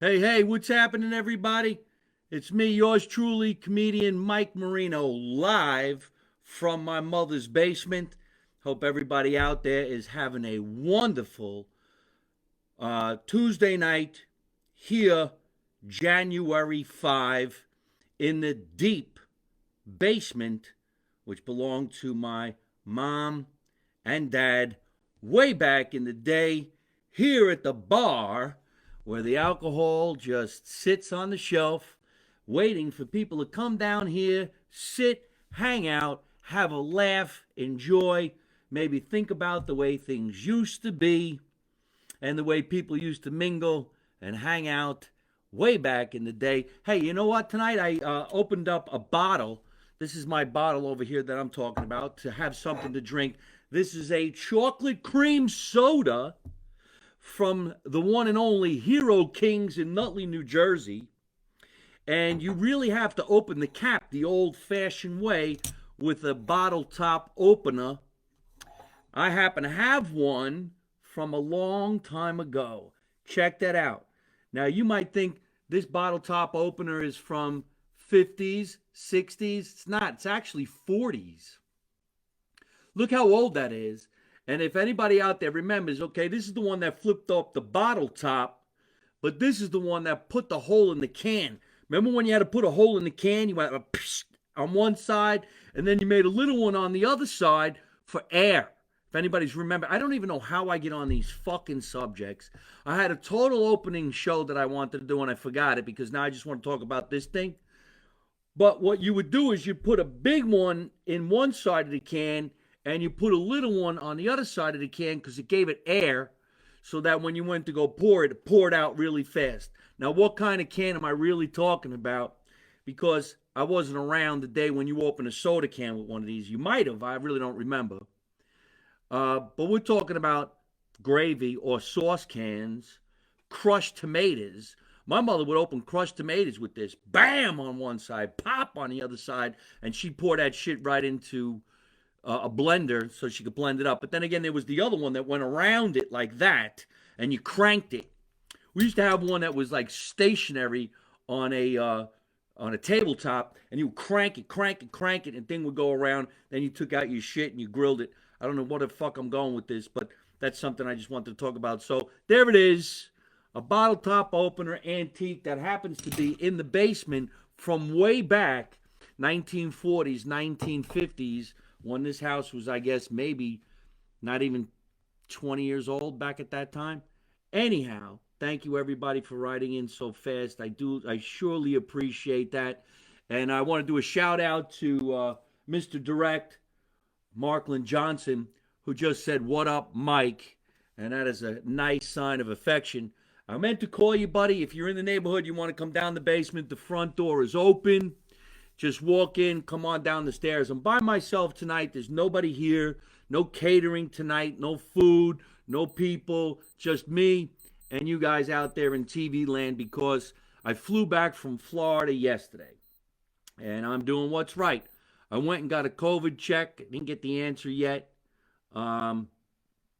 Hey, hey, what's happening, everybody? It's me, yours truly, comedian Mike Marino, live from my mother's basement. Hope everybody out there is having a wonderful Tuesday night here, January 5, in the deep basement, which belonged to my mom and dad way back in the day, here at the bar where the alcohol just sits on the shelf, waiting for people to come down here, sit, hang out, have a laugh, enjoy, maybe think about the way things used to be and the way people used to mingle and hang out way back in the day. Hey, you know what? Tonight I opened up a bottle. This is my bottle over here that I'm talking about to have something to drink. This is a chocolate cream soda from the one and only Hero Kings in Nutley, New Jersey. And you really have to open the cap the old fashioned way with a bottle top opener. I happen to have one from a long time ago. Check that out. Now, you might think this bottle top opener is from 50s, 60s. It's not, it's actually 40s. Look how old that is. And if anybody out there remembers, okay, this is the one that flipped up the bottle top, but this is the one that put the hole in the can. Remember when you had to put a hole in the can? You went on one side, and then you made a little one on the other side for air. If anybody's remember, I don't even know how I get on these fucking subjects. I had a total opening show that I wanted to do, and I forgot it because now I just want to talk about this thing. But what you would do is you'd put a big one in one side of the can, and you put a little one on the other side of the can because it gave it air so that when you went to go pour it, it poured out really fast. Now, what kind of can am I really talking about? Because I wasn't around the day when you opened a soda can with one of these. You might have. I really don't remember. But we're talking about gravy or sauce cans, crushed tomatoes. My mother would open crushed tomatoes with this, bam on one side, pop on the other side, and she'd pour that shit right into a blender so she could blend it up. But then again, there was the other one that went around it like that, and you cranked it. We used to have one that was like stationary on a tabletop, and you would crank it, crank it, crank it, and thing would go around. Then you took out your shit and you grilled it. I don't know what the fuck I'm going with this, but that's something I just wanted to talk about. So there it is, a bottle top opener antique that happens to be in the basement from way back 1940s, 1950s, when this house was, I guess, maybe not even 20 years old back at that time. Anyhow, thank you everybody for writing in so fast. I surely appreciate that. And I want to do a shout out to Mr. Direct, Markland Johnson, who just said, "What up, Mike?" And that is a nice sign of affection. I meant to call you, buddy. If you're in the neighborhood, you want to come down the basement, the front door is open. Just walk in, come on down the stairs. I'm by myself tonight. There's nobody here. No catering tonight, no food, no people, just me and you guys out there in TV land because I flew back from Florida yesterday. And I'm doing what's right. I went and got a COVID check. I didn't get the answer yet. Um,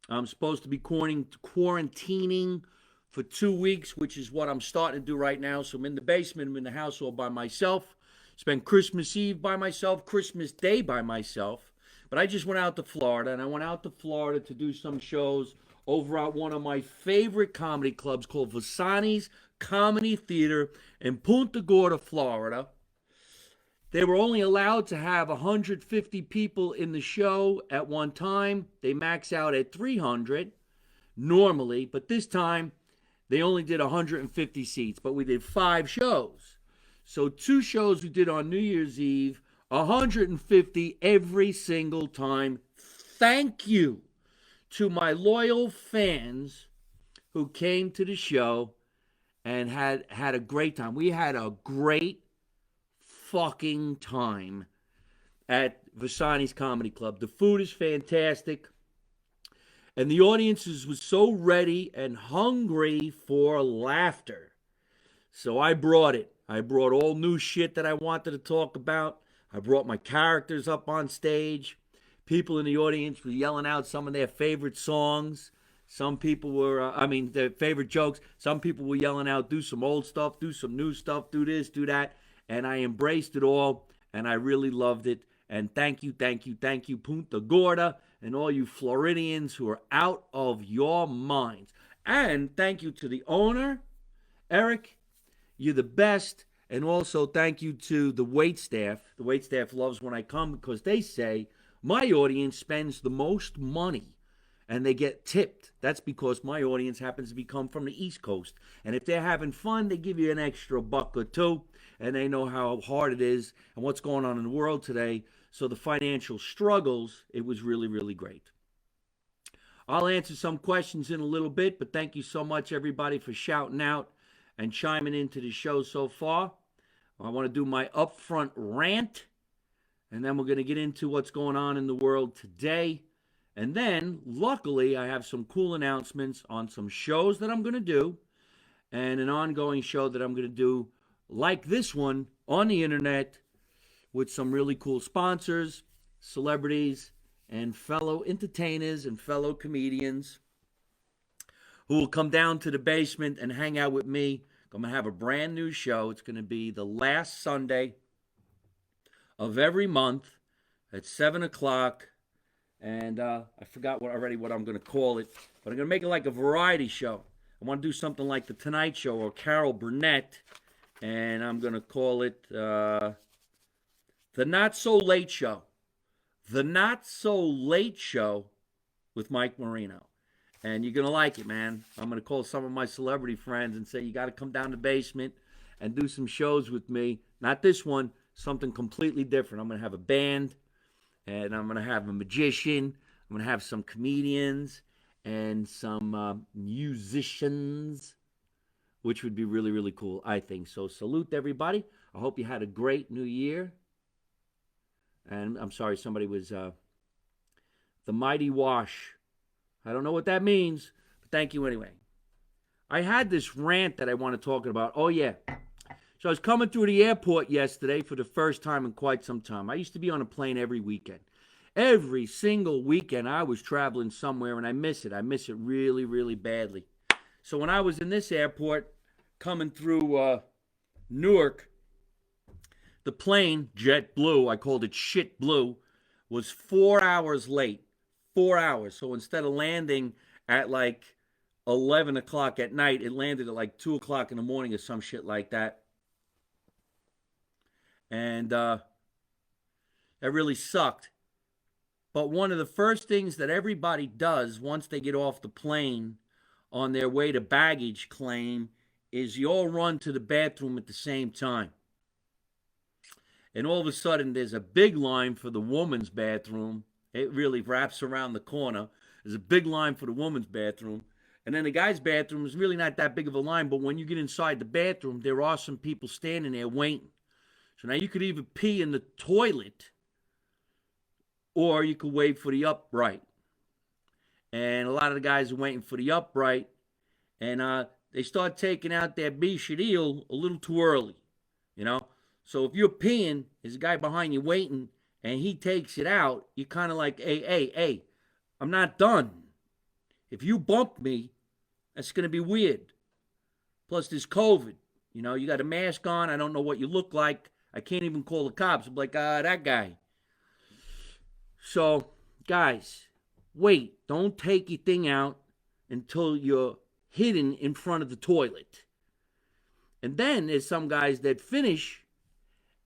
I'm supposed to be quarantining for 2 weeks, which is what I'm starting to do right now. So I'm in the basement. I'm in the house all by myself. Spent Christmas Eve by myself, Christmas Day by myself. But I just went out to Florida, and I went out to Florida to do some shows over at one of my favorite comedy clubs called Vasani's Comedy Theater in Punta Gorda, Florida. They were only allowed to have 150 people in the show at one time. They max out at 300 normally, but this time they only did 150 seats, but we did 5 shows. So 2 shows we did on New Year's Eve, 150 every single time. Thank you to my loyal fans who came to the show and had a great time. We had a great fucking time at Vasani's Comedy Club. The food is fantastic. And the audiences was so ready and hungry for laughter. So I brought it. I brought all new shit that I wanted to talk about. I brought my characters up on stage. People in the audience were yelling out some of their favorite songs. Some people were, their favorite jokes. Some people were yelling out, do some old stuff, do some new stuff, do this, do that. And I embraced it all, and I really loved it. And thank you, thank you, thank you, Punta Gorda, and all you Floridians who are out of your minds. And thank you to the owner, Eric. You're the best. And also thank you to the wait staff. The wait staff loves when I come because they say my audience spends the most money and they get tipped. That's because my audience happens to come from the East Coast. And if they're having fun, they give you an extra buck or two, and they know how hard it is and what's going on in the world today. So the financial struggles, it was really, really great. I'll answer some questions in a little bit, but thank you so much, everybody, for shouting out and chiming into the show so far. I want to do my upfront rant, and then we're going to get into what's going on in the world today. And then, luckily, I have some cool announcements on some shows that I'm going to do and an ongoing show that I'm going to do like this one on the internet with some really cool sponsors, celebrities, and fellow entertainers and fellow comedians who will come down to the basement and hang out with me. I'm going to have a brand new show. It's going to be the last Sunday of every month at 7 o'clock. And I forgot what I'm going to call it. But I'm going to make it like a variety show. I want to do something like The Tonight Show or Carol Burnett. And I'm going to call it The Not So Late Show. The Not So Late Show with Mike Marino. And you're going to like it, man. I'm going to call some of my celebrity friends and say, you got to come down the basement and do some shows with me. Not this one, something completely different. I'm going to have a band, and I'm going to have a magician. I'm going to have some comedians and some musicians, which would be really, really cool, I think. So salute, everybody. I hope you had a great new year. And I'm sorry, somebody was the Mighty Wash. I don't know what that means, but thank you anyway. I had this rant that I want to talk about. Oh, yeah. So I was coming through the airport yesterday for the first time in quite some time. I used to be on a plane every weekend. Every single weekend I was traveling somewhere, and I miss it. I miss it really, really badly. So when I was in this airport coming through Newark, the plane, JetBlue, I called it Shit Blue, was 4 hours late. 4 hours. So instead of landing at like 11 o'clock at night, it landed at like 2 o'clock in the morning or some shit like that. And that really sucked. But one of the first things that everybody does once they get off the plane on their way to baggage claim is you all run to the bathroom at the same time. And all of a sudden, there's a big line for the woman's bathroom. It really wraps around the corner. There's a big line for the woman's bathroom. And then the guy's bathroom is really not that big of a line, but when you get inside the bathroom, there are some people standing there waiting. So now you could either pee in the toilet or you could wait for the upright. And a lot of the guys are waiting for the upright, and they start taking out their bichadil a little too early, you know? So if you're peeing, there's a guy behind you waiting, and he takes it out, you're kind of like, hey, I'm not done. If you bump me, that's going to be weird. Plus, there's COVID. You know, you got a mask on. I don't know what you look like. I can't even call the cops. I'm like, that guy. So, guys, wait. Don't take your thing out until you're hidden in front of the toilet. And then there's some guys that finish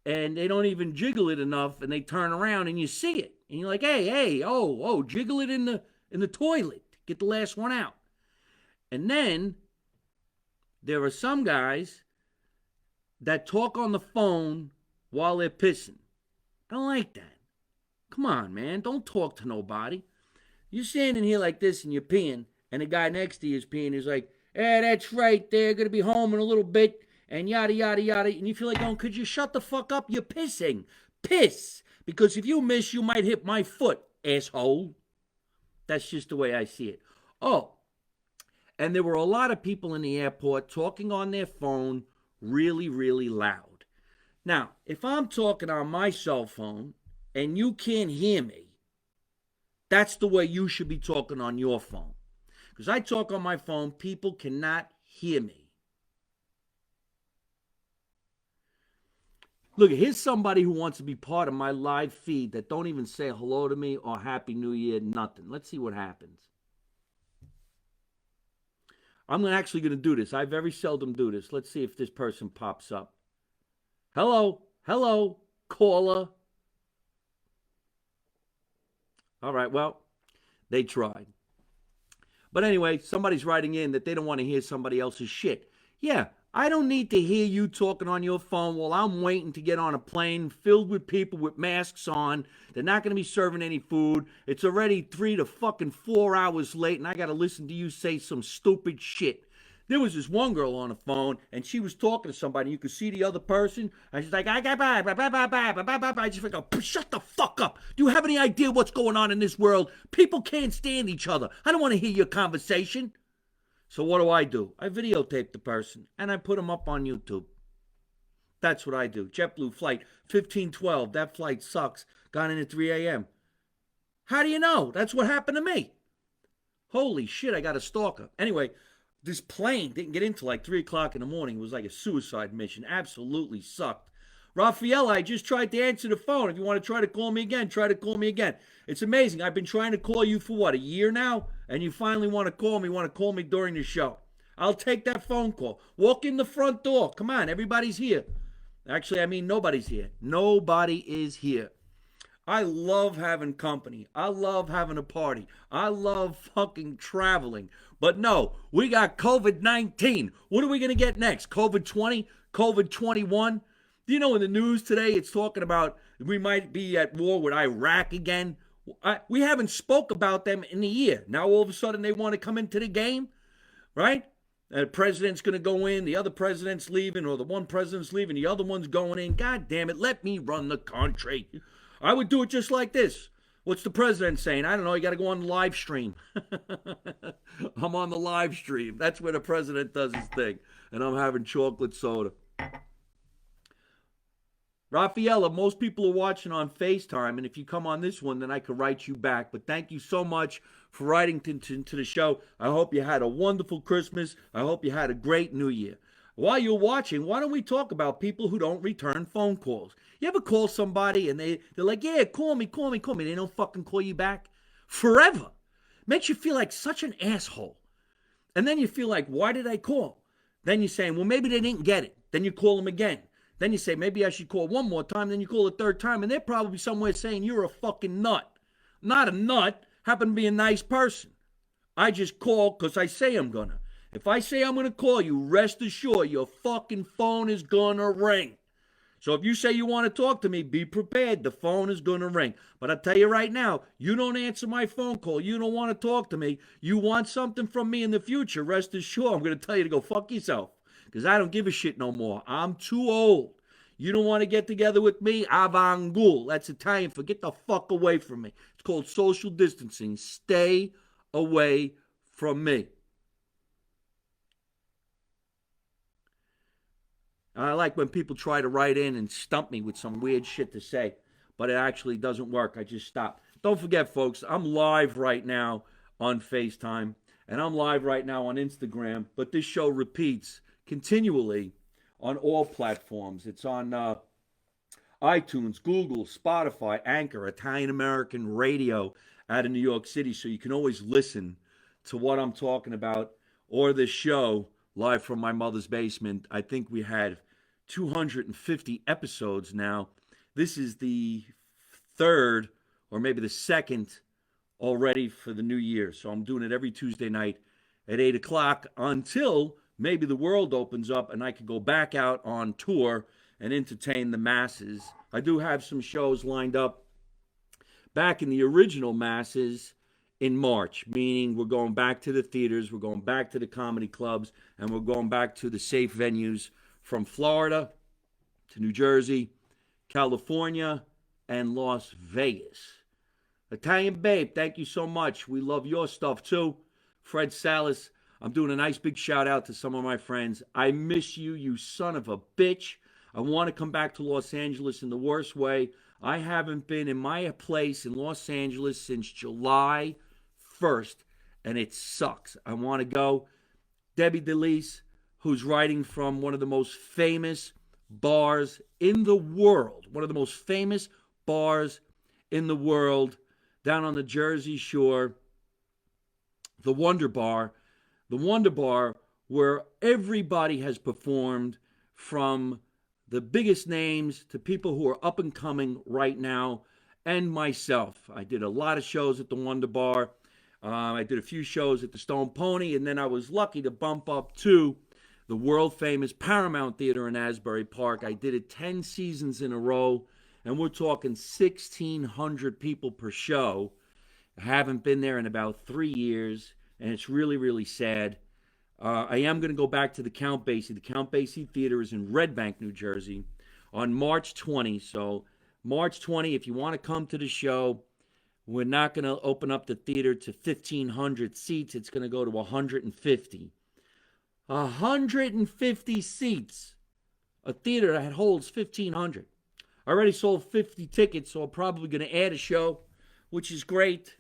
and they don't even jiggle it enough, and they turn around and you see it. And you're like, hey, jiggle it in the toilet. Get the last one out. And then there are some guys that talk on the phone while they're pissing. I don't like that. Come on, man. Don't talk to nobody. You're standing here like this and you're peeing, and the guy next to you is peeing. He's like, that's right. They're going to be home in a little bit. And yada, yada, yada. And you feel like, could you shut the fuck up? You're pissing. Piss. Because if you miss, you might hit my foot, asshole. That's just the way I see it. Oh, and there were a lot of people in the airport talking on their phone really, really loud. Now, if I'm talking on my cell phone and you can't hear me, that's the way you should be talking on your phone. Because I talk on my phone, people cannot hear me. Look, here's somebody who wants to be part of my live feed that don't even say hello to me or Happy New Year, nothing. Let's see what happens. I'm actually going to do this. I very seldom do this. Let's see if this person pops up. Hello, hello, caller. All right, well, they tried. But anyway, somebody's writing in that they don't want to hear somebody else's shit. Yeah, I don't need to hear you talking on your phone while I'm waiting to get on a plane filled with people with masks on. They're not going to be serving any food. It's already 3 to fucking 4 hours late, and I got to listen to you say some stupid shit. There was this one girl on the phone, and she was talking to somebody. You could see the other person, and she's like, I just like, oh, shut the fuck up. Do you have any idea what's going on in this world? People can't stand each other. I don't want to hear your conversation. So what do? I videotape the person, and I put them up on YouTube. That's what I do. JetBlue flight 1512. That flight sucks. Got in at 3 a.m. How do you know? That's what happened to me. Holy shit, I got a stalker. Anyway, this plane didn't get in till like 3 o'clock in the morning. It was like a suicide mission. Absolutely sucked. Raphael, I just tried to answer the phone. If you want to try to call me again, try to call me again. It's amazing. I've been trying to call you for what, a year now? And you finally want to call me during the show. I'll take that phone call. Walk in the front door. Come on, everybody's here. Actually, I mean nobody's here. Nobody is here. I love having company. I love having a party. I love fucking traveling. But no, we got COVID-19. What are we going to get next? COVID-20? COVID-21? Do you know in the news today it's talking about we might be at war with Iraq again? We haven't spoke about them in a year. Now all of a sudden they want to come into the game, right? The president's going to go in, the other president's leaving, or the one president's leaving, the other one's going in. God damn it, let me run the country. I would do it just like this. What's the president saying? I don't know, you got to go on the live stream. I'm on the live stream. That's where the president does his thing. And I'm having chocolate soda. Rafaela, most people are watching on FaceTime, and if you come on this one, then I could write you back. But thank you so much for writing to the show. I hope you had a wonderful Christmas. I hope you had a great New Year. While you're watching, why don't we talk about people who don't return phone calls? You ever call somebody and they're like, yeah, call me. They don't fucking call you back? Forever. Makes you feel like such an asshole. And then you feel like, why did I call? Then you're saying, well, maybe they didn't get it. Then you call them again. Then you say, maybe I should call one more time. Then you call a third time. And they're probably somewhere saying, you're a fucking nut. Not a nut. Happen to be a nice person. I just call because I say I'm going to. If I say I'm going to call you, rest assured your fucking phone is going to ring. So if you say you want to talk to me, be prepared. The phone is going to ring. But I'll tell you right now, you don't answer my phone call. You don't want to talk to me. You want something from me in the future. Rest assured, I'm going to tell you to go fuck yourself. Because I don't give a shit no more. I'm too old. You don't want to get together with me? Avangul. That's Italian for get the fuck away from me. It's called social distancing. Stay away from me. I like when people try to write in and stump me with some weird shit to say, but it actually doesn't work. I just stop. Don't forget, folks, I'm live right now on FaceTime, and I'm live right now on Instagram, but this show repeats continually on all platforms. It's on iTunes, Google, Spotify, Anchor, Italian American Radio out of New York City, so you can always listen to what I'm talking about or this show live from my mother's basement. I think we had 250 episodes now. This is the third or maybe the second already for the new year. So I'm doing it every Tuesday night at 8 o'clock until maybe the world opens up and I can go back out on tour and entertain the masses. I do have some shows lined up back in the original masses in March, meaning we're going back to the theaters, we're going back to the comedy clubs, and we're going back to the safe venues from Florida to New Jersey, California, and Las Vegas. Italian Babe, thank you so much. We love your stuff too. Fred Salas, I'm doing a nice big shout out to some of my friends. I miss you, you son of a bitch. I want to come back to Los Angeles in the worst way. I haven't been in my place in Los Angeles since July 1st, and it sucks. I want to go. Debbie DeLise, who's writing from one of the most famous bars in the world, one of the most famous bars in the world, down on the Jersey Shore, the Wonder Bar. The Wonder Bar, where everybody has performed, from the biggest names to people who are up and coming right now, and myself. I did a lot of shows at the Wonder Bar. I did a few shows at the Stone Pony, and then I was lucky to bump up to the world-famous Paramount Theater in Asbury Park. I did it 10 seasons in a row, and we're talking 1,600 people per show. I haven't been there in about 3 years, and it's really, really sad. I am going to go back to the Count Basie. The Count Basie Theater is in Red Bank, New Jersey, on March 20. So March 20, if you want to come to the show, we're not going to open up the theater to 1,500 seats. It's going to go to 150. 150 seats. A theater that holds 1,500. I already sold 50 tickets, so I'm probably going to add a show, which is great.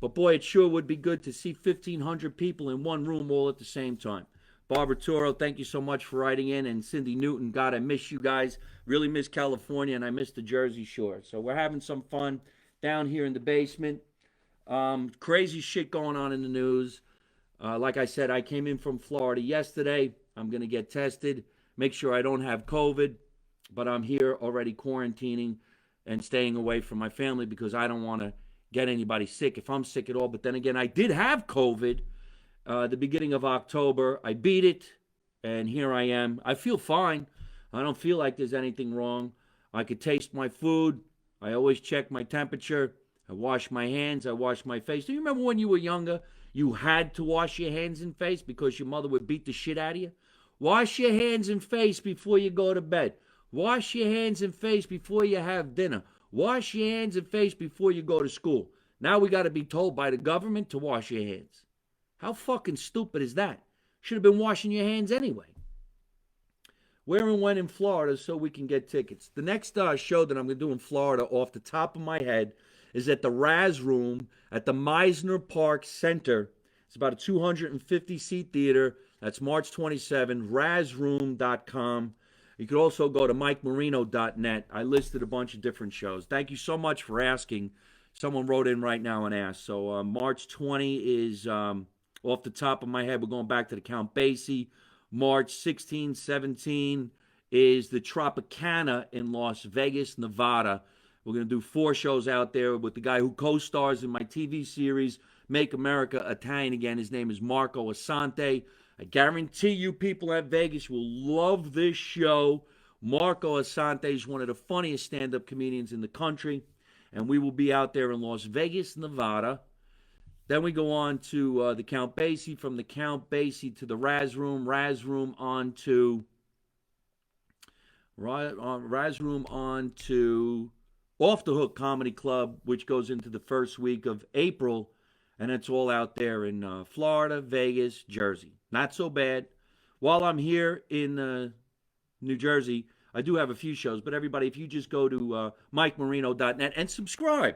But boy, it sure would be good to see 1,500 people in one room all at the same time. Barbara Toro, thank you so much for writing in. And Cindy Newton, God, I miss you guys. Really miss California, and I miss the Jersey Shore. So we're having some fun down here in the basement. Crazy shit going on in the news. Like I said, I came in from Florida yesterday. I'm going to get tested, make sure I don't have COVID. But I'm here already quarantining and staying away from my family because I don't want to get anybody sick if I'm sick at all. But then again, I did have COVID the beginning of October. I beat it, and here I am. I feel fine. I don't feel like there's anything wrong. I could taste my food. I always check my temperature. I wash my hands. I wash my face. Do you remember when you were younger, you had to wash your hands and face because your mother would beat the shit out of you? Wash your hands and face before you go to bed. Wash your hands and face before you have dinner. Wash your hands and face before you go to school. Now we got to be told by the government to wash your hands. How fucking stupid is that? Should have been washing your hands anyway. Where and when in Florida so we can get tickets. The next show that I'm going to do in Florida off the top of my head is at the Raz Room at the Meisner Park Center. It's about a 250-seat theater. That's March 27, razroom.com. You could also go to MikeMarino.net. I listed a bunch of different shows. Thank you so much for asking. Someone wrote in right now and asked. So March 20 is, off the top of my head, we're going back to the Count Basie. March 16, 17 is the Tropicana in Las Vegas, Nevada. We're going to do 4 shows out there with the guy who co-stars in my TV series, Make America Italian Again. His name is Marco Asante. I guarantee you people at Vegas will love this show. Marco Asante is one of the funniest stand-up comedians in the country. And we will be out there in Las Vegas, Nevada. Then we go on to the Count Basie. From the Count Basie to the Raz Room on to Off the Hook Comedy Club, which goes into the first week of April. And it's all out there in Florida, Vegas, Jersey. Not so bad. While I'm here in New Jersey, I do have a few shows. But everybody, if you just go to MikeMarino.net and subscribe,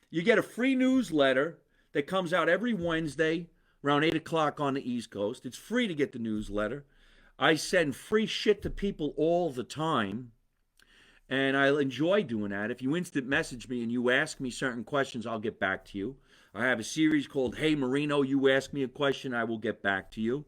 you get a free newsletter that comes out every Wednesday around 8 o'clock on the East Coast. It's free to get the newsletter. I send free shit to people all the time. And I enjoy doing that. If you instant message me and you ask me certain questions, I'll get back to you. I have a series called Hey Marino, you ask me a question, I will get back to you.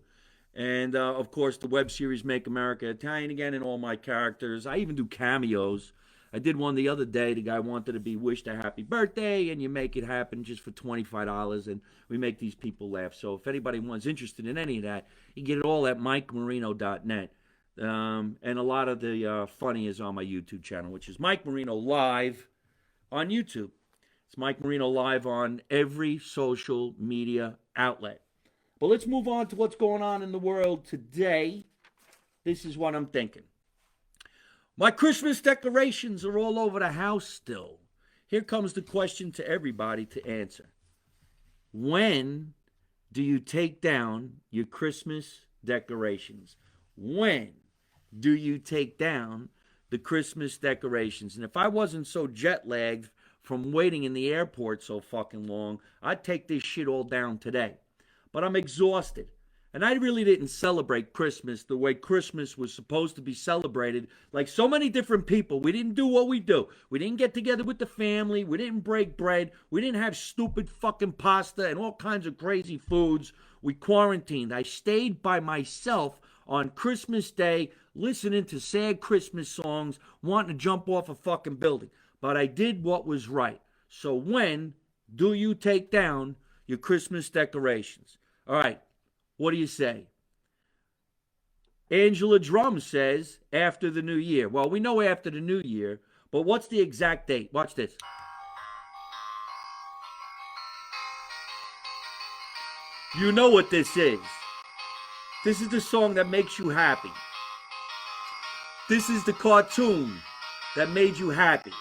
And, of course, the web series Make America Italian Again and all my characters. I even do cameos. I did one the other day. The guy wanted to be wished a happy birthday, and you make it happen just for $25, and we make these people laugh. So if anybody wants interested in any of that, you get it all at MikeMarino.net. And a lot of the funny is on my YouTube channel, which is Mike Marino Live on YouTube. It's Mike Marino Live on every social media outlet. But let's move on to what's going on in the world today. This is what I'm thinking. My Christmas decorations are all over the house still. Here comes the question to everybody to answer. When do you take down your Christmas decorations? When do you take down the Christmas decorations? And if I wasn't so jet lagged from waiting in the airport so fucking long, I'd take this shit all down today. but I'm exhausted. And I really didn't celebrate Christmas the way Christmas was supposed to be celebrated. Like so many different people, we didn't do what we do. We didn't get together with the family. We didn't break bread. We didn't have stupid fucking pasta and all kinds of crazy foods. We quarantined. I stayed by myself on Christmas Day, listening to sad Christmas songs, wanting to jump off a fucking building. But I did what was right. So when do you take down your Christmas decorations? All right. What do you say? Angela Drum says after the new year. Well, we know after the new year, but what's the exact date? Watch this. You know what this is. This is the song that makes you happy. This is the cartoon that made you happy.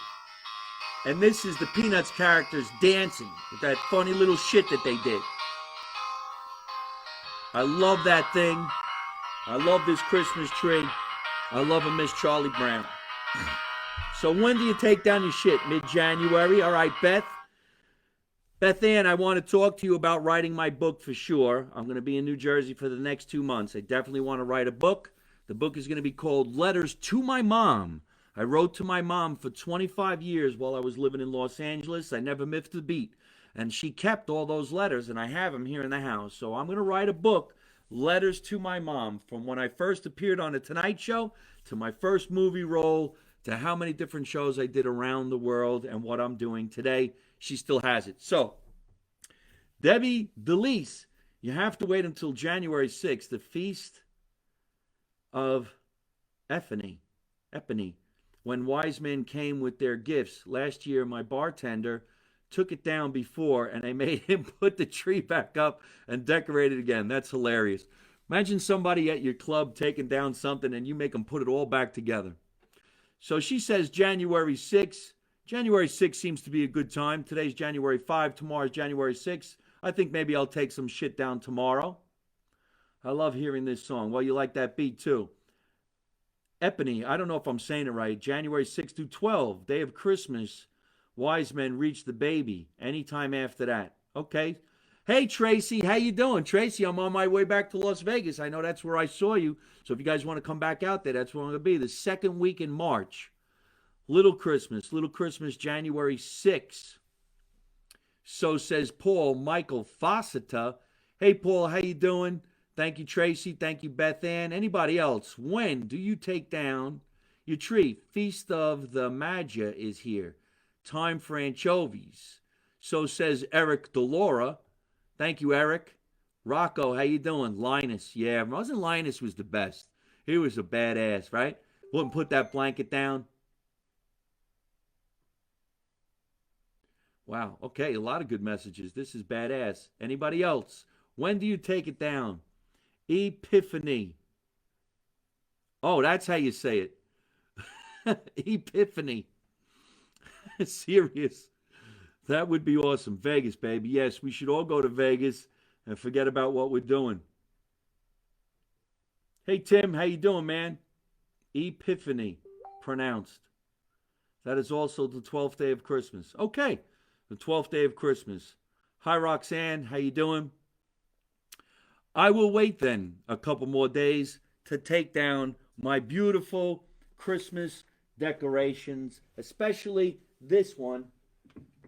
And this is the Peanuts characters dancing with that funny little shit that they did. I love that thing. I love this Christmas tree. I love a Miss Charlie Brown. So when do you take down your shit? Mid-January? All right, Beth. Beth Ann, I want to talk to you about writing my book for sure. I'm going to be in New Jersey for the next 2 months. I definitely want to write a book. The book is going to be called Letters to My Mom. I wrote to my mom for 25 years while I was living in Los Angeles. I never missed a beat. And she kept all those letters, and I have them here in the house. So I'm going to write a book, Letters to My Mom, from when I first appeared on The Tonight Show to my first movie role to how many different shows I did around the world and what I'm doing today. She still has it. So, Debbie DeLise, you have to wait until January 6th, the Feast of Epiphany, when wise men came with their gifts. Last year, my bartender took it down before, and they made him put the tree back up and decorate it again. That's hilarious. Imagine somebody at your club taking down something, and you make them put it all back together. So she says January 6th. January 6th seems to be a good time. Today's January 5th. Tomorrow's January 6th. I think maybe I'll take some shit down tomorrow. I love hearing this song. Well, you like that beat, too. Epiphany, I don't know if I'm saying it right. January 6th to 12th, day of Christmas. Wise men reach the baby. Anytime after that. Okay. Hey, Tracy, how you doing? Tracy, I'm on my way back to Las Vegas. I know that's where I saw you. So if you guys want to come back out there, that's where I'm going to be. The second week in March. Little Christmas, January 6th. So says Paul Michael Fosseta. Hey, Paul, how you doing? Thank you, Tracy. Thank you, Beth Ann. Anybody else? When do you take down your tree? Feast of the Magi is here. Time for anchovies. So says Eric Delora. Thank you, Eric. Rocco, how you doing? Linus. Yeah, wasn't Linus was the best. He was a badass, right? Wouldn't put that blanket down. Wow. Okay, a lot of good messages. This is badass. Anybody else? When do you take it down? Epiphany. Oh, that's how you say it. Epiphany. Serious. That would be awesome. Vegas, baby. Yes, we should all go to Vegas and forget about what we're doing. Hey, Tim, how you doing, man? Epiphany, pronounced. That is also the 12th day of Christmas. Okay, the 12th day of Christmas. Hi, Roxanne, how you doing? I will wait then a couple more days to take down my beautiful Christmas decorations, especially this one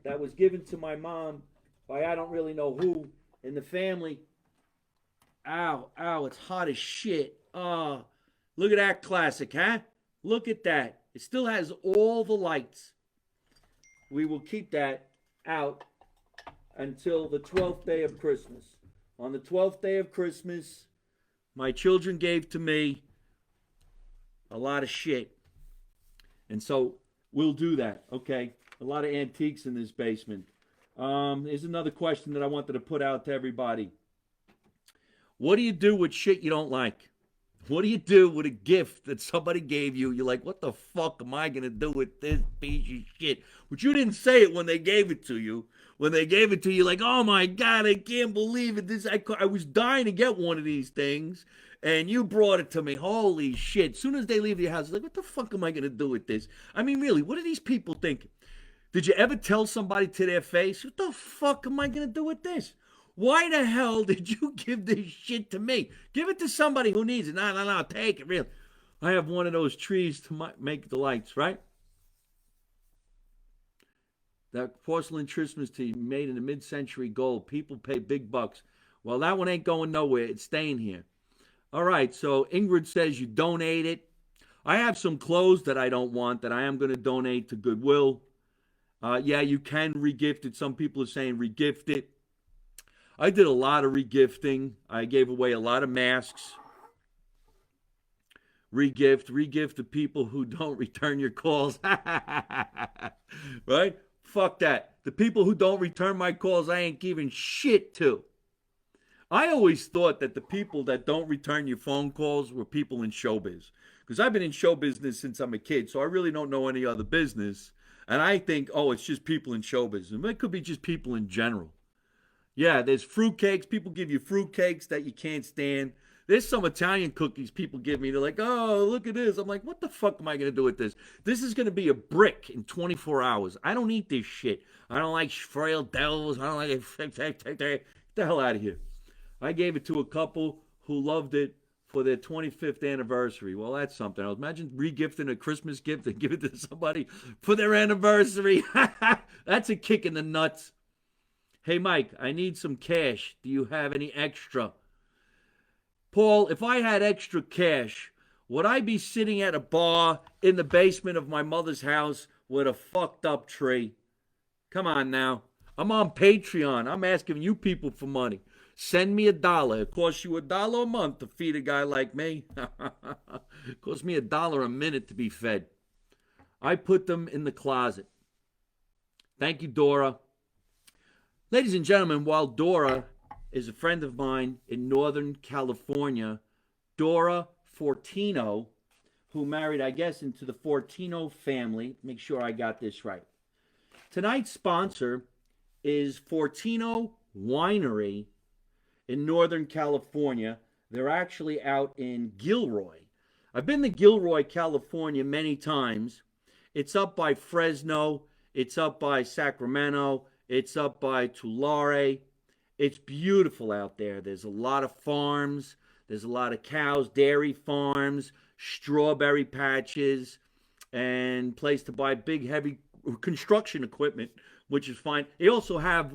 that was given to my mom by I don't really know who in the family. Ow, it's hot as shit. Look at that classic, huh? Look at that. It still has all the lights. We will keep that out until the 12th day of Christmas. On the 12th day of Christmas, my children gave to me a lot of shit. And so we'll do that, okay? A lot of antiques in this basement. Here's another question that I wanted to put out to everybody. What do you do with shit you don't like? What do you do with a gift that somebody gave you? You're like, what the fuck am I going to do with this piece of shit? But you didn't say it when they gave it to you. When they gave it to you, like, oh my God, I can't believe it. I was dying to get one of these things, and you brought it to me. Holy shit. As soon as they leave your house, like, what the fuck am I going to do with this? I mean, really, what are these people thinking? Did you ever tell somebody to their face, what the fuck am I going to do with this? Why the hell did you give this shit to me? Give it to somebody who needs it. No, take it, real. I have one of those trees to make the lights, right? That porcelain Christmas tree made in the mid-century gold. People pay big bucks. Well, that one ain't going nowhere. It's staying here. All right, so Ingrid says you donate it. I have some clothes that I don't want that I am going to donate to Goodwill. Yeah, you can regift it. Some people are saying regift it. I did a lot of regifting. I gave away a lot of masks. Regift to people who don't return your calls. Right? Fuck that. The people who don't return my calls, I ain't giving shit to. I always thought that the people that don't return your phone calls were people in showbiz. Because I've been in show business since I'm a kid, so I really don't know any other business. And I think, oh, it's just people in show business. It could be just people in general. Yeah, there's fruitcakes. People give you fruitcakes that you can't stand. There's some Italian cookies people give me. They're like, oh, look at this. I'm like, what the fuck am I going to do with this? This is going to be a brick in 24 hours. I don't eat this shit. I don't like frail devils. I don't like it. Get the hell out of here. I gave it to a couple who loved it for their 25th anniversary. Well, that's something else. Imagine regifting a Christmas gift and give it to somebody for their anniversary. That's a kick in the nuts. Hey, Mike, I need some cash. Do you have any extra? Paul, if I had extra cash, would I be sitting at a bar in the basement of my mother's house with a fucked up tree? Come on now. I'm on Patreon. I'm asking you people for money. Send me $1. It costs you $1 a month to feed a guy like me. It costs me $1 a minute to be fed. I put them in the closet. Thank you, Dora. Ladies and gentlemen, while Dora is a friend of mine in Northern California, Dora Fortino, who married, I guess, into the Fortino family. Make sure I got this right. Tonight's sponsor is Fortino Winery in Northern California. They're actually out in Gilroy. I've been to Gilroy, California many times. It's up by Fresno. It's up by Sacramento. It's up by Tulare. It's beautiful out there. There's a lot of farms. There's a lot of cows, dairy farms, strawberry patches, and place to buy big, heavy construction equipment, which is fine. They also have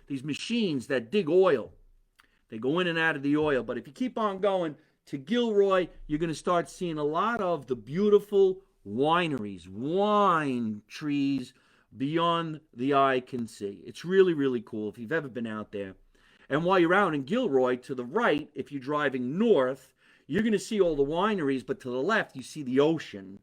these machines that dig oil. They go in and out of the oil. But if you keep on going to Gilroy, you're going to start seeing a lot of the beautiful wineries, wine trees beyond the eye can see. It's really, really cool if you've ever been out there. And while you're out in Gilroy, to the right, if you're driving north, you're going to see all the wineries, but to the left, you see the ocean,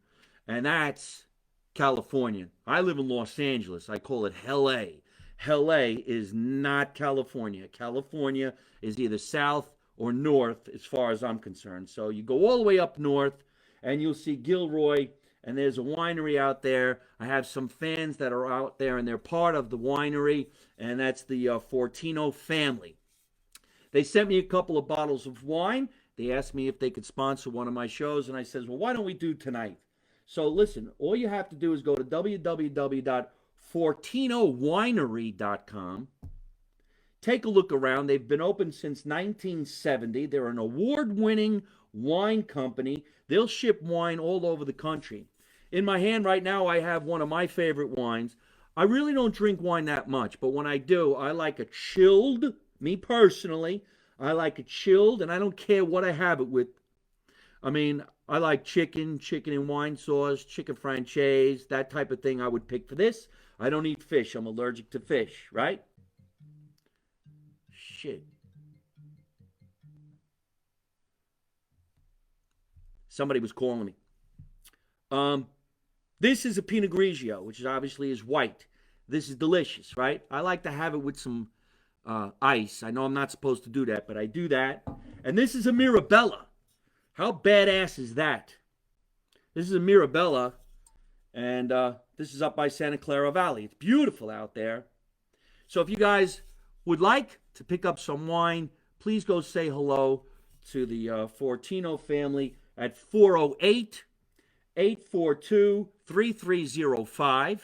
and that's California. I live in Los Angeles. I call it Hell A. Hell A is not California. California is either south or north as far as I'm concerned. So you go all the way up north, and you'll see Gilroy, and there's a winery out there. I have some fans that are out there, and they're part of the winery, and that's the Fortino family. They sent me a couple of bottles of wine. They asked me if they could sponsor one of my shows, and I said, well, why don't we do tonight? So listen, all you have to do is go to www.fortinowinery.com. Take a look around. They've been open since 1970. They're an award-winning wine company. They'll ship wine all over the country. In my hand right now, I have one of my favorite wines. I really don't drink wine that much, but when I do, I like a chilled, me personally, I like it chilled, and I don't care what I have it with. I mean, I like chicken and wine sauce, chicken franchise, that type of thing I would pick for this. I don't eat fish. I'm allergic to fish, right? Shit. Somebody was calling me. This is a Pinot Grigio, which obviously is white. This is delicious, right? I like to have it with some ice. I know I'm not supposed to do that, but I do that. And this is a Mirabella. How badass is that? This is a Mirabella, and this is up by Santa Clara Valley. It's beautiful out there. So if you guys would like to pick up some wine, please go say hello to the Fortino family at 408-842-3305.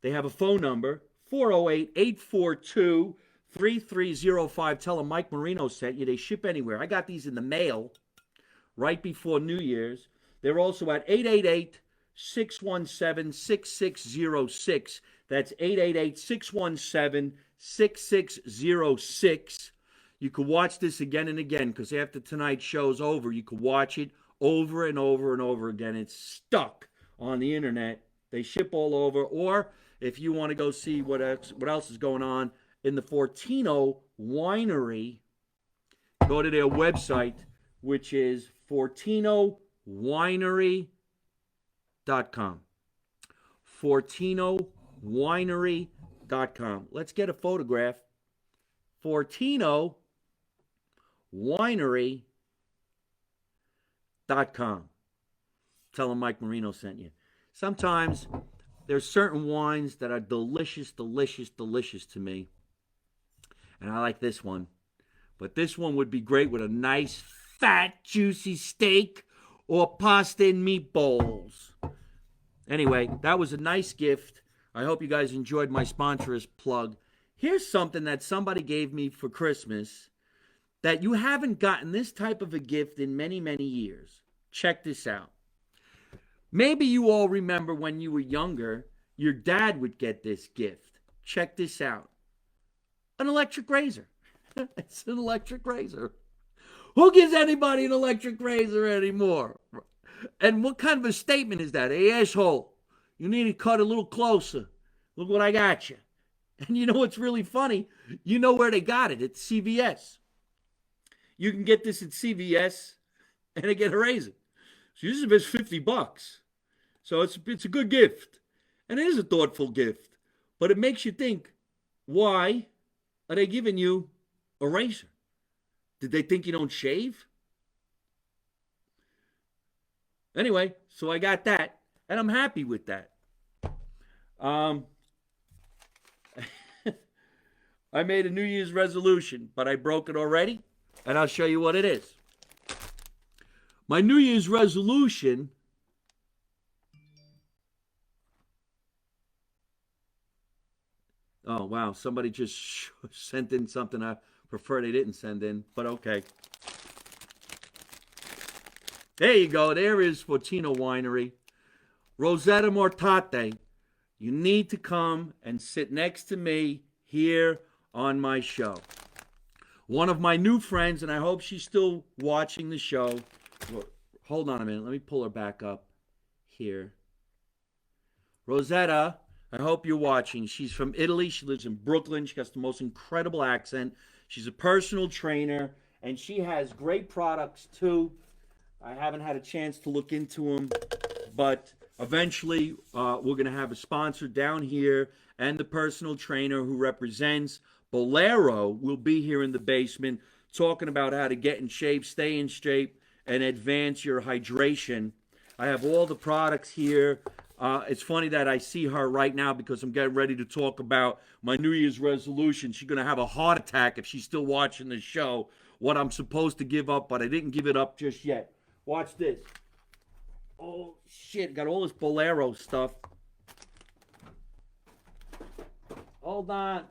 They have a phone number, 408-842-3305. 3305. Tell them Mike Marino sent you. They ship anywhere. I got these in the mail right before New Year's. They're also at 888-617-6606. That's 888-617-6606. You can watch this again and again because after tonight's show's over, you can watch it over and over and over again. It's stuck on the internet. They ship all over. Or if you want to go see what else is going on in the Fortino Winery, go to their website, which is FortinoWinery.com. FortinoWinery.com. Let's get a photograph. FortinoWinery.com. Tell them Mike Marino sent you. Sometimes there's certain wines that are delicious, delicious, delicious to me. And I like this one. But this one would be great with a nice, fat, juicy steak or pasta and meatballs. Anyway, that was a nice gift. I hope you guys enjoyed my sponsor's plug. Here's something that somebody gave me for Christmas that you haven't gotten this type of a gift in many, many years. Check this out. Maybe you all remember when you were younger, your dad would get this gift. Check this out. An electric razor. It's an electric razor. Who gives anybody an electric razor anymore? And what kind of a statement is that? Hey, asshole, you need to cut a little closer. Look what I got you. And you know what's really funny? You know where they got it. It's CVS. You can get this at CVS and they get a razor. So this is $50. So it's a good gift. And it is a thoughtful gift. But it makes you think, why are they giving you a razor? Did they think you don't shave? Anyway, so I got that. And I'm happy with that. I made a New Year's resolution, but I broke it already. And I'll show you what it is. My New Year's resolution oh, wow. Somebody just sent in something I prefer they didn't send in, but okay. There you go. There is Fortino Winery. Rosetta Mortate. You need to come and sit next to me here on my show. One of my new friends, and I hope she's still watching the show. Hold on a minute. Let me pull her back up here. Rosetta, I hope you're watching. She's from Italy. She lives in Brooklyn. She has the most incredible accent. She's a personal trainer, and she has great products, too. I haven't had a chance to look into them, but eventually we're going to have a sponsor down here, and the personal trainer who represents Bolero will be here in the basement talking about how to get in shape, stay in shape, and advance your hydration. I have all the products here. It's funny that I see her right now because I'm getting ready to talk about my New Year's resolution. She's going to have a heart attack if she's still watching the show, what I'm supposed to give up, but I didn't give it up just yet. Watch this. Oh, shit. Got all this Bolero stuff. Hold on.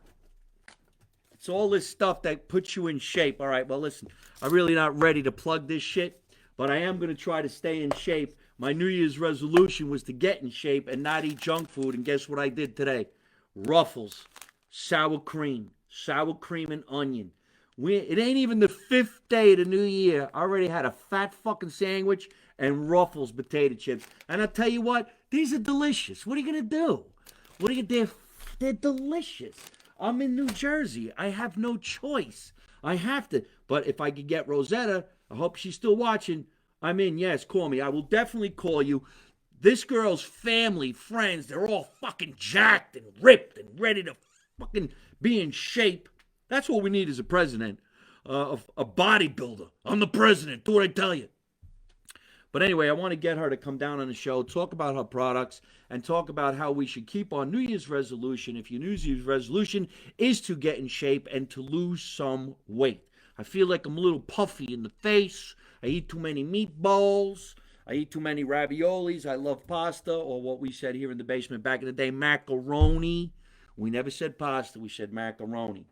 It's all this stuff that puts you in shape. All right, well, listen. I'm really not ready to plug this shit, but I am going to try to stay in shape. My New Year's resolution was to get in shape and not eat junk food, and guess what I did today? Ruffles, sour cream and onion. It ain't even the 5th day of the new year. I already had a fat fucking sandwich and Ruffles potato chips. And I'll tell you what, these are delicious. What are you going to do? They're delicious. I'm in New Jersey. I have no choice. I have to. But if I could get Rosetta, I hope she's still watching. I'm in. Yes, call me. I will definitely call you. This girl's family, friends, they're all fucking jacked and ripped and ready to fucking be in shape. That's what we need as a president, a bodybuilder. I'm the president. Do what I tell you. But anyway, I want to get her to come down on the show, talk about her products, and talk about how we should keep our New Year's resolution. If your New Year's resolution is to get in shape and to lose some weight. I feel like I'm a little puffy in the face. I eat too many meatballs. I eat too many raviolis. I love pasta, or what we said here in the basement back in the day, macaroni. We never said pasta. We said macaroni.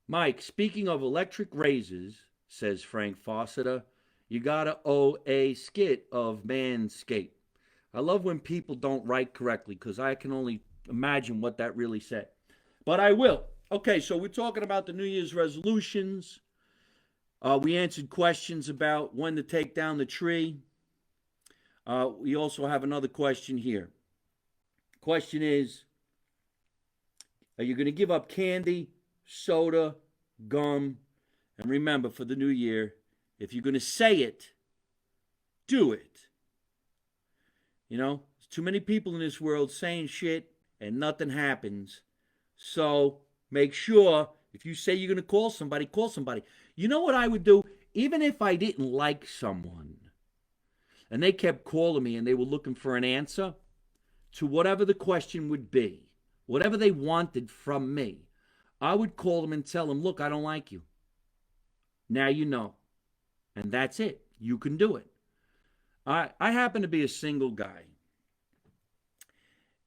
Mike, speaking of electric razors, says Frank Fawcett, you gotta owe a skit of Manscaped. I love when people don't write correctly because I can only imagine what that really said. But I will. Okay, so we're talking about the New Year's resolutions. We answered questions about when to take down the tree. We also have another question here. Question is, are you going to give up candy, soda, gum? And remember, for the new year, if you're going to say it, do it. You know, there's too many people in this world saying shit and nothing happens. So make sure if you say you're going to call somebody, call somebody. You know what I would do? Even if I didn't like someone and they kept calling me and they were looking for an answer to whatever the question would be, whatever they wanted from me, I would call them and tell them, look, I don't like you. Now you know. And that's it. You can do it. I happen to be a single guy.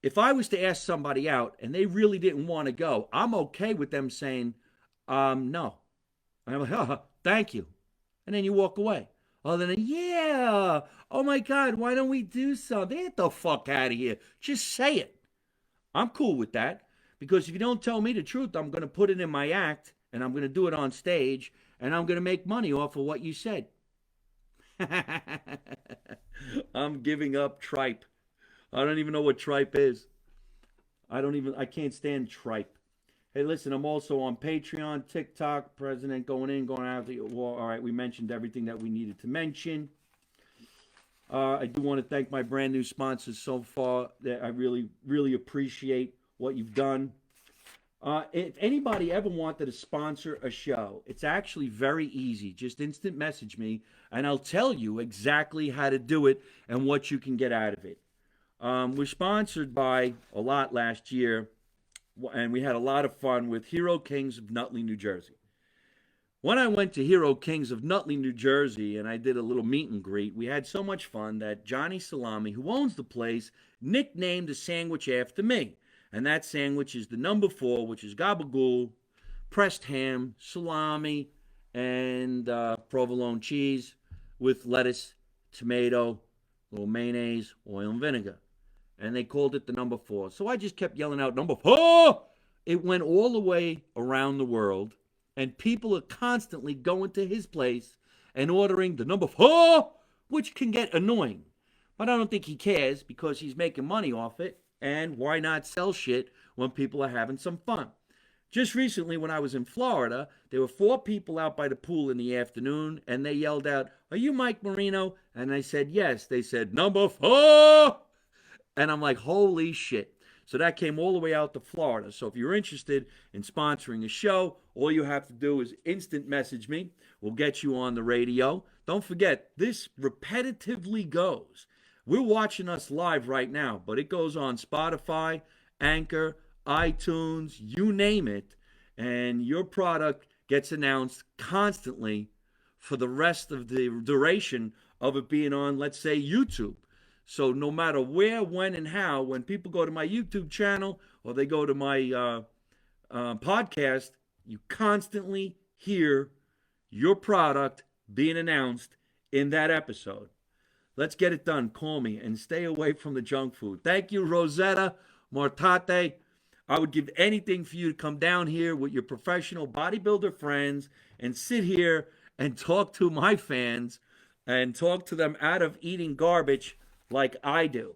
If I was to ask somebody out and they really didn't want to go, I'm okay with them saying, no. And I'm like, oh, thank you. And then you walk away. Oh, then, yeah. Oh, my God, why don't we do something? Get the fuck out of here. Just say it. I'm cool with that. Because if you don't tell me the truth, I'm going to put it in my act and I'm going to do it on stage and I'm going to make money off of what you said. I'm giving up tripe. I don't even know what tripe is. I can't stand tripe. Hey, listen, I'm also on Patreon, TikTok, President going in, going out. Well, all right, we mentioned everything that we needed to mention. I do want to thank my brand new sponsors so far. I really, really appreciate what you've done. If anybody ever wanted to sponsor a show, it's actually very easy. Just instant message me, and I'll tell you exactly how to do it and what you can get out of it. We're sponsored by a lot last year, and we had a lot of fun with Hero Kings of Nutley, New Jersey. When I went to Hero Kings of Nutley, New Jersey, and I did a little meet and greet, we had so much fun that Johnny Salami, who owns the place, nicknamed the sandwich after me. And that sandwich is the number 4, which is gabagool, pressed ham, salami, and provolone cheese with lettuce, tomato, a little mayonnaise, oil, and vinegar. And they called it the number 4. So I just kept yelling out, number 4! It went all the way around the world, and people are constantly going to his place and ordering the number 4, which can get annoying. But I don't think he cares because he's making money off it. And why not sell shit when people are having some fun? Just recently, when I was in Florida, there were 4 people out by the pool in the afternoon, and they yelled out, "Are you Mike Marino?" And I said, "Yes." They said, "Number 4!" And I'm like, holy shit. So that came all the way out to Florida. So if you're interested in sponsoring a show, all you have to do is instant message me. We'll get you on the radio. Don't forget, this repetitively goes. We're watching us live right now, but it goes on Spotify, Anchor, iTunes, you name it, and your product gets announced constantly for the rest of the duration of it being on, let's say, YouTube. So no matter where, when, and how, when people go to my YouTube channel or they go to my podcast, you constantly hear your product being announced in that episode. Let's get it done. Call me and stay away from the junk food. Thank you, Rosetta Mortate. I would give anything for you to come down here with your professional bodybuilder friends and sit here and talk to my fans and talk to them out of eating garbage like I do.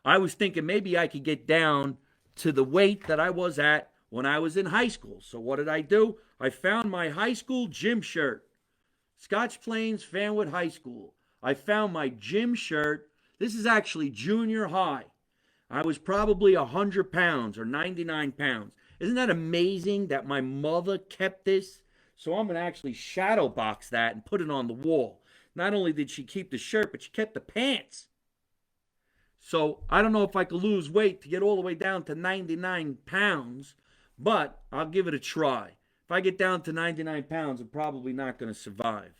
I was thinking maybe I could get down to the weight that I was at when I was in high school. So what did I do? I found my high school gym shirt. Scotch Plains Fanwood High School. I found my gym shirt. This is actually junior high. I was probably 100 pounds or 99 pounds. Isn't that amazing that my mother kept this? So I'm going to actually shadow box that and put it on the wall. Not only did she keep the shirt, but she kept the pants. So I don't know if I could lose weight to get all the way down to 99 pounds, but I'll give it a try. If I get down to 99 pounds, I'm probably not going to survive.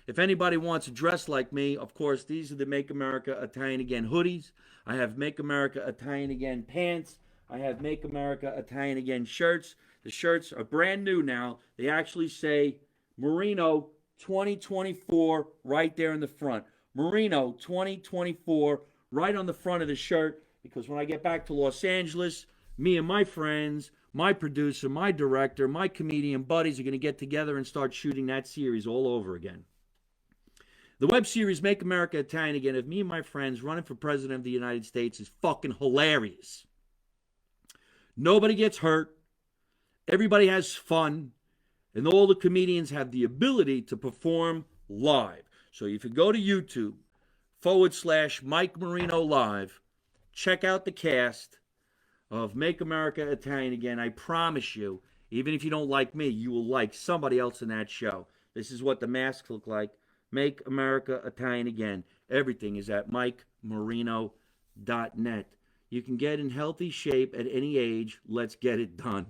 If anybody wants to dress like me, of course, these are the Make America Italian Again hoodies. I have Make America Italian Again pants. I have Make America Italian Again shirts. The shirts are brand new now. They actually say Marino 2024 right there in the front. Marino 2024 right on the front of the shirt, because when I get back to Los Angeles, me and my friends, my producer, my director, my comedian buddies are going to get together and start shooting that series all over again. The web series Make America Italian Again of me and my friends running for president of the United States is fucking hilarious. Nobody gets hurt. Everybody has fun. And all the comedians have the ability to perform live. So if you go to YouTube /Mike Marino Live, check out the cast of Make America Italian Again. I promise you, even if you don't like me, you will like somebody else in that show. This is what the masks look like. Make America Italian Again. Everything is at MikeMarino.net. You can get in healthy shape at any age. Let's get it done.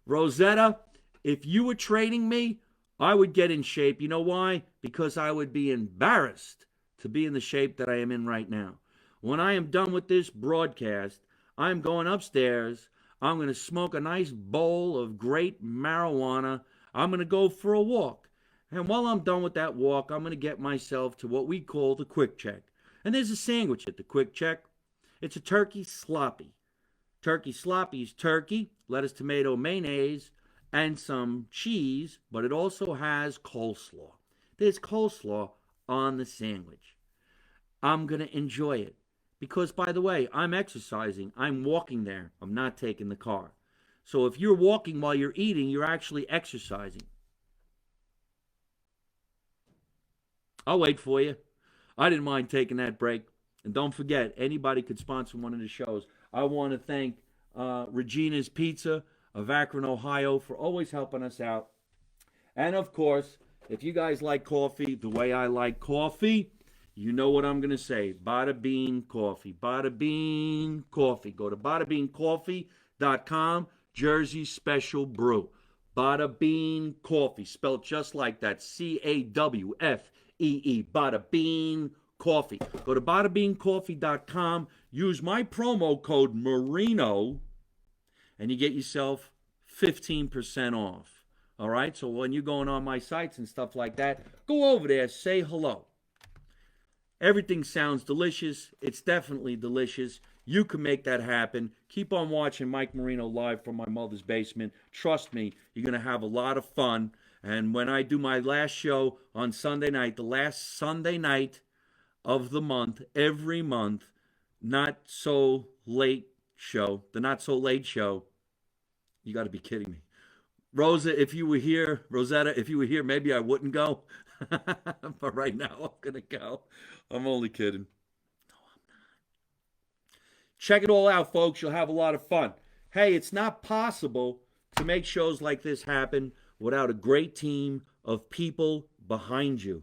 Rosetta, if you were trading me, I would get in shape. You know why? Because I would be embarrassed to be in the shape that I am in right now. When I am done with this broadcast, I'm going upstairs. I'm going to smoke a nice bowl of great marijuana. I'm going to go for a walk. And while I'm done with that walk, I'm going to get myself to what we call the quick check. And there's a sandwich at the quick check. It's a turkey sloppy. Turkey sloppy is turkey, lettuce, tomato, mayonnaise, and some cheese, but it also has coleslaw. There's coleslaw on the sandwich. I'm going to enjoy it because, by the way, I'm exercising. I'm walking there. I'm not taking the car. So if you're walking while you're eating, you're actually exercising. I'll wait for you. I didn't mind taking that break. And don't forget, anybody could sponsor one of the shows. I want to thank Regina's Pizza of Akron, Ohio, for always helping us out. And, of course, if you guys like coffee the way I like coffee, you know what I'm going to say. Bada Bean Coffee. Bada Bean Coffee. Go to badabeancoffee.com. Jersey Special Brew. Bada Bean Coffee. Spelled just like that. CAWFEE. Bada Bean Coffee. Go to badabeancoffee.com. Use my promo code Marino, and you get yourself 15% off. All right? So when you're going on my sites and stuff like that, go over there, say hello. Everything sounds delicious. It's definitely delicious. You can make that happen. Keep on watching Mike Marino live from my mother's basement. Trust me, you're going to have a lot of fun. And when I do my last show on Sunday night, the last Sunday night of the month, every month, not so late show, the not so late show, you got to be kidding me. Rosetta, if you were here, maybe I wouldn't go. But right now, I'm going to go. I'm only kidding. No, I'm not. Check it all out, folks. You'll have a lot of fun. Hey, it's not possible to make shows like this happen without a great team of people behind you.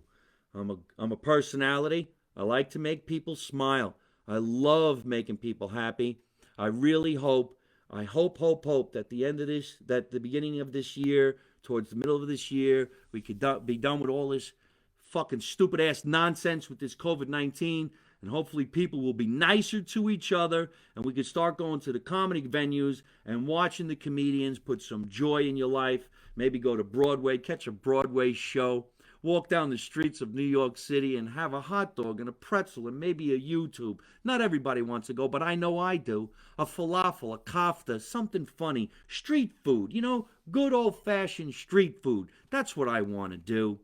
I'm a personality. I like to make people smile. I love making people happy. I really hope that the beginning of this year, towards the middle of this year, we could be done with all this fucking stupid ass nonsense with this COVID-19, and hopefully people will be nicer to each other, and we could start going to the comedy venues and watching the comedians put some joy in your life. Maybe go to Broadway, catch a Broadway show, walk down the streets of New York City and have a hot dog and a pretzel and maybe a YouTube. Not everybody wants to go, but I know I do. A falafel, a kafta, something funny. Street food, good old-fashioned street food. That's what I want to do.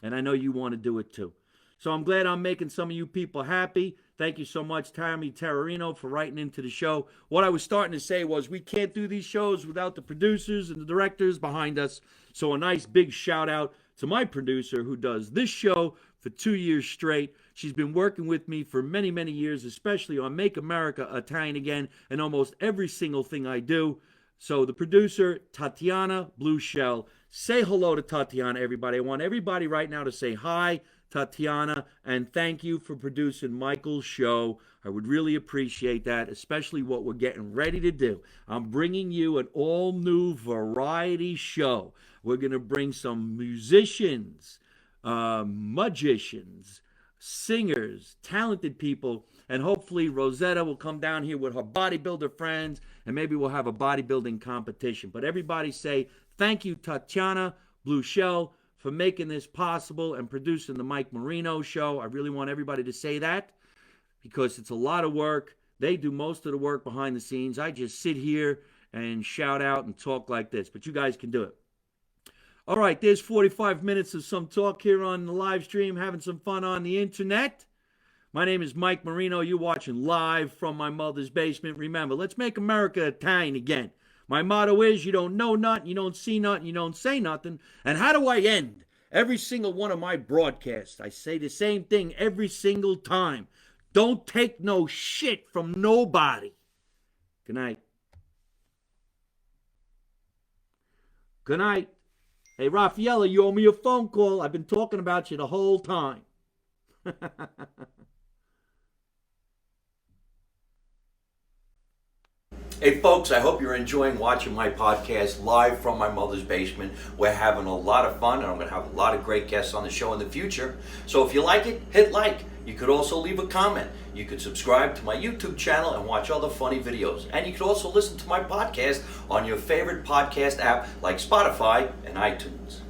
And I know you want to do it too. So I'm glad I'm making some of you people happy. Thank you so much, Tammy Terrarino, for writing into the show. What I was starting to say was we can't do these shows without the producers and the directors behind us. So a nice big shout out to my producer who does this show for 2 years straight. She's been working with me for many, many years, especially on Make America Italian Again and almost every single thing I do. So the producer, Tatiana Blue Shell. Say hello to Tatiana, everybody. I want everybody right now to say hi, Tatiana, and thank you for producing Michael's show. I would really appreciate that, especially what we're getting ready to do. I'm bringing you an all-new variety show. We're going to bring some musicians, magicians, singers, talented people, and hopefully Rosetta will come down here with her bodybuilder friends, and maybe we'll have a bodybuilding competition. But everybody say thank you, Tatiana Blue Shell, for making this possible and producing the Mike Marino show. I really want everybody to say that because it's a lot of work. They do most of the work behind the scenes. I just sit here and shout out and talk like this, but you guys can do it. All right, there's 45 minutes of some talk here on the live stream, having some fun on the internet. My name is Mike Marino. You're watching live from my mother's basement. Remember, let's make America Italian again. My motto is, you don't know nothing, you don't see nothing, you don't say nothing. And how do I end every single one of my broadcasts? I say the same thing every single time. Don't take no shit from nobody. Good night. Good night. Hey, Raffaella, you owe me a phone call. I've been talking about you the whole time. Hey folks, I hope you're enjoying watching my podcast live from my mother's basement. We're having a lot of fun, and I'm going to have a lot of great guests on the show in the future. So if you like it, hit like. You could also leave a comment. You could subscribe to my YouTube channel and watch other funny videos. And you could also listen to my podcast on your favorite podcast app like Spotify and iTunes.